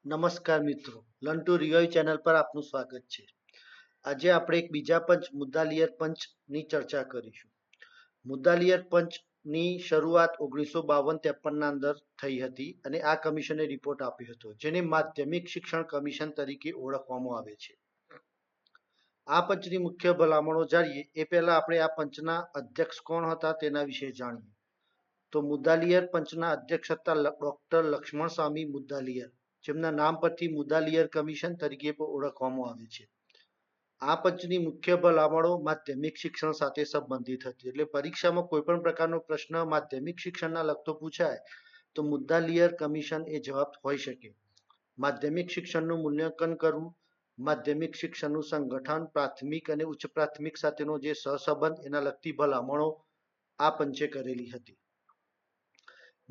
નમસ્કાર મિત્રો, learn to revive channel પર આપનું સ્વાગત છે. આજે આપણે એક બીજા પંચ મુદ્દાલિયર પંચની ચર્ચા કરીશું. મુદ્દાલિયર પંચની શરૂઆત 1952-53ના અંદર થઈ હતી અને આ કમિશને રિપોર્ટ આપ્યો હતો, જેને માધ્યમિક શિક્ષણ કમિશન તરીકે ઓળખવામાં આવે છે. આ પંચની મુખ્ય ભલામણો જાણીએ એ પહેલા આપણે આ પંચના અધ્યક્ષ કોણ હતા તેના વિશે જાણીએ. તો મુદ્દાલિયર પંચના અધ્યક્ષ હતા ડોક્ટર લક્ષ્મણ સ્વામી મુદ્દાલિયર, જેમના નામ પરથી મુદ્દાલિયર કમિશન તરીકે પણ ઓળખવામાં આવે છે. આ પંચની મુખ્ય ભલામણો માધ્યમિક શિક્ષણ સાથે સંબંધિત હતી. એટલે પરીક્ષામાં કોઈ પણ પ્રકારનો પ્રશ્ન માધ્યમિક શિક્ષણના લગતો પૂછાય તો મુદ્દાલિયર કમિશન એ જવાબ હોઈ શકે. માધ્યમિક શિક્ષણનું મૂલ્યાંકન કરવું, માધ્યમિક શિક્ષણનું સંગઠન, પ્રાથમિક અને ઉચ્ચ પ્રાથમિક સાથેનો જે સહસંબંધ, એના લગતી ભલામણો આ પંચે કરેલી હતી.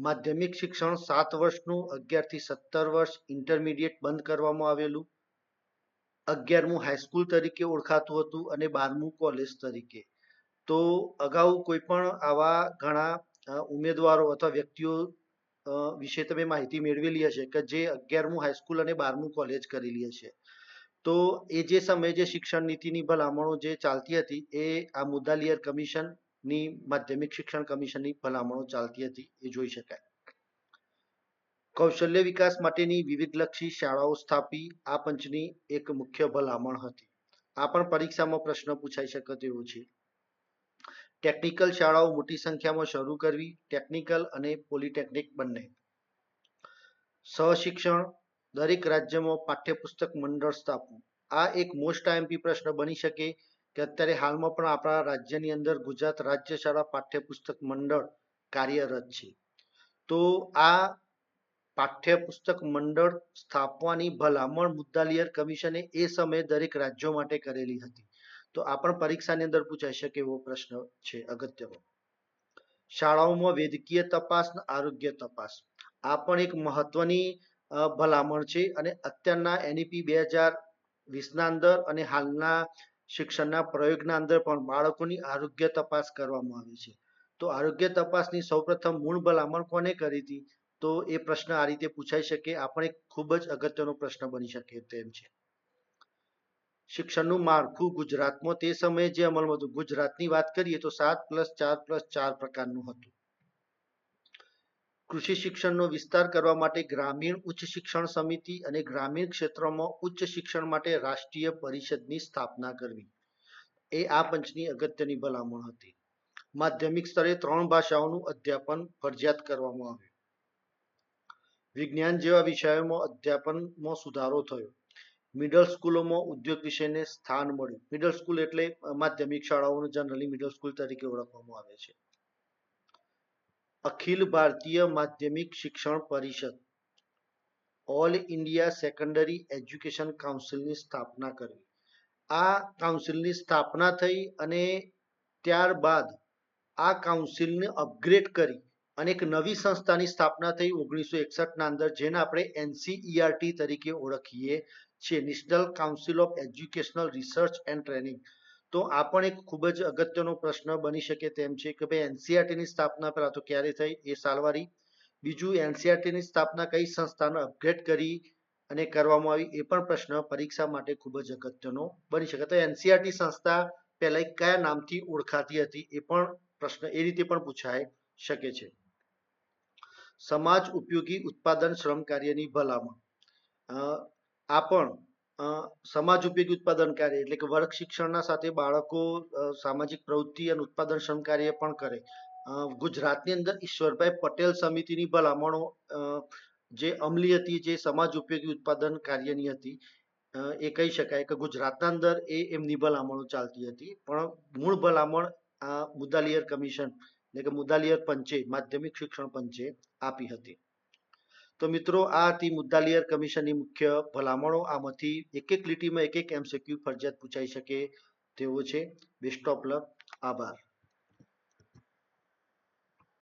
માધ્યમિક શિક્ષણ 7 વર્ષનું 11 થી 17 વર્ષ, ઇન્ટરમીડિયેટ બંધ કરવામાં આવેલું, 11મું હાઈસ્કૂલ તરીકે ઓળખાતું હતું અને 12મું કોલેજ તરીકે. તો અગાઉ કોઈ પણ આવા ઘણા ઉમેદવારો અથવા વ્યક્તિઓ વિશે તમે માહિતી મેળવેલી હશે કે જે 11મું હાઈસ્કૂલ અને 12મું કોલેજ કરેલી હશે. તો એ જે સમયે જે શિક્ષણ નીતિની ભલામણો જે ચાલતી હતી એ આ મુદ્દાલિયર કમિશનની માધ્યમિક શિક્ષણ કમિશનની ભલામણો ચાલતી હતી, એ જોઈ શકાય. કૌશલ્ય વિકાસ માટેની વિવિધલક્ષી શાળાઓ સ્થાપી આ પંચની એક મુખ્ય ભલામણ હતી. આ પણ પરીક્ષામાં પ્રશ્ન પૂછાઈ શકે તેવો છે. ટેકનિકલ શાળાઓ મોટી સંખ્યામાં શરૂ કરવી, ટેકનિકલ અને પોલિટેકનિક બંને. સહશિક્ષણ, દરેક રાજ્યમાં પાઠ્યપુસ્તક મંડળ સ્થાપવું. આ એક મોસ્ટ આઈએમપી પ્રશ્ન બની શકે કે અત્યારે હાલમાં પણ આપણા રાજ્યની અંદર ગુજરાત રાજ્ય શાળા પાઠ્યપુસ્તક મંડળ કાર્યરત છે. તો આ પાઠ્યપુસ્તક મંડળ સ્થાપવાની ભલામણ મુદ્દાલિયર કમિશને એ સમયે દરેક રાજ્યો માટે કરેલી હતી. તો આ પણ પરીક્ષાની અંદર પૂછાઈ શકે એવો પ્રશ્ન છે અગત્યનો. શાળાઓમાં વૈદ્યકીય તપાસ, આરોગ્ય તપાસ. આ પણ એક મહત્વની ભલામણ છે અને અત્યારના એનઈપી 2020ના અંદર અને હાલના શિક્ષણના પ્રયોગના અંદર પણ બાળકોની આરોગ્ય તપાસ કરવામાં આવે છે. તો આરોગ્ય તપાસની સૌપ્રથમ મૂળ ભલામણ કોને કરી હતી? તો એ પ્રશ્ન આ રીતે પૂછાઈ શકે. આ પણ એક ખૂબ જ અગત્યનો પ્રશ્ન બની શકે તેમ છે. શિક્ષણનું માળખું ગુજરાતમાં તે સમયે જે અમલમાં હતું, ગુજરાતની વાત કરીએ તો 7+4+4 પ્રકારનું હતું. કૃષિ શિક્ષણનો વિસ્તાર કરવા માટે ગ્રામીણ ઉચ્ચ શિક્ષણ સમિતિ અને ગ્રામીણ ક્ષેત્રોમાં ઉચ્ચ શિક્ષણ માટે રાષ્ટ્રીય પરિષદની સ્થાપના કરવી, એ આ પંચની અગત્યની ભલામણ હતી. માધ્યમિક સ્તરે 3 ભાષાઓનું અધ્યાપન ફરજિયાત કરવામાં આવ્યું. વિજ્ઞાન જેવા વિષયોમાં અધ્યાપનમાં સુધારો થયો. મિડલ સ્કૂલોમાં ઉદ્યોગ વિષયને સ્થાન મળ્યું. મિડલ સ્કૂલ એટલે માધ્યમિક શાળાઓનું જનરલી મિડલ સ્કૂલ તરીકે ઓળખવામાં આવે છે. અખિલ ભારતીય માધ્યમિક શિક્ષણ પરિષદ, ઓલ ઇન્ડિયા સેકન્ડરી એજ્યુકેશન કાઉન્સિલની સ્થાપના કરવી. આ કાઉન્સિલની સ્થાપના થઈ અને ત્યારબાદ આ કાઉન્સિલને અપગ્રેડ કરી અને એક નવી સંસ્થાની સ્થાપના થઈ 1961ના અંદર, જેને આપણે એનસીઈઆરટી તરીકે ઓળખીએ છીએ, national council of educational research and training. તો આ પણ એક ખૂબ જ અગત્યનો પ્રશ્ન બની શકે તેમ છે કે ભાઈ એનસીઈઆરટીની સ્થાપના પહેલા તો ક્યારે થઈ એ સાલવારી. બીજું, એનસીઈઆરટીની સ્થાપના કઈ સંસ્થાને અપગ્રેડ કરી અને કરવામાં આવી, એ પણ પ્રશ્ન પરીક્ષા માટે ખૂબ જ અગત્યનો બની શકે. તો એનસીઈઆરટી સંસ્થા પહેલા કયા નામથી ઓળખાતી હતી એ પણ પ્રશ્ન એ રીતે પણ પૂછાઈ શકે છે. સમાજ ઉપયોગી ઉત્પાદન શ્રમ કાર્યની ભલામણ. આ પણ સમાજ ઉપયોગી ઉત્પાદન કાર્ય એટલે કે વર્ગ શિક્ષણના સાથે બાળકો સામાજિક પ્રવૃત્તિ અને ઉત્પાદન શ્રમ કાર્ય પણ કરે. ગુજરાતની અંદર ઈશ્વરભાઈ પટેલ સમિતિની ભલામણો જે અમલી હતી, જે સમાજ ઉપયોગી ઉત્પાદન કાર્યની હતી, એ કહી શકાય કે ગુજરાતના અંદર એમની ભલામણો ચાલતી હતી. પણ મૂળ ભલામણ આ મુદ્દાલિયર કમિશન એટલે કે મુદ્દાલિયર પંચે, માધ્યમિક શિક્ષણ પંચે આપી હતી. તો મિત્રો, આ હતી મુદ્દાલિયર કમિશનની મુખ્ય ભલામણો. આમાંથી એક એક લીટીમાં એક એક એમસીક્યુ ફરજિયાત પૂછાઈ શકે તેવો છે. Best of luck. આભાર.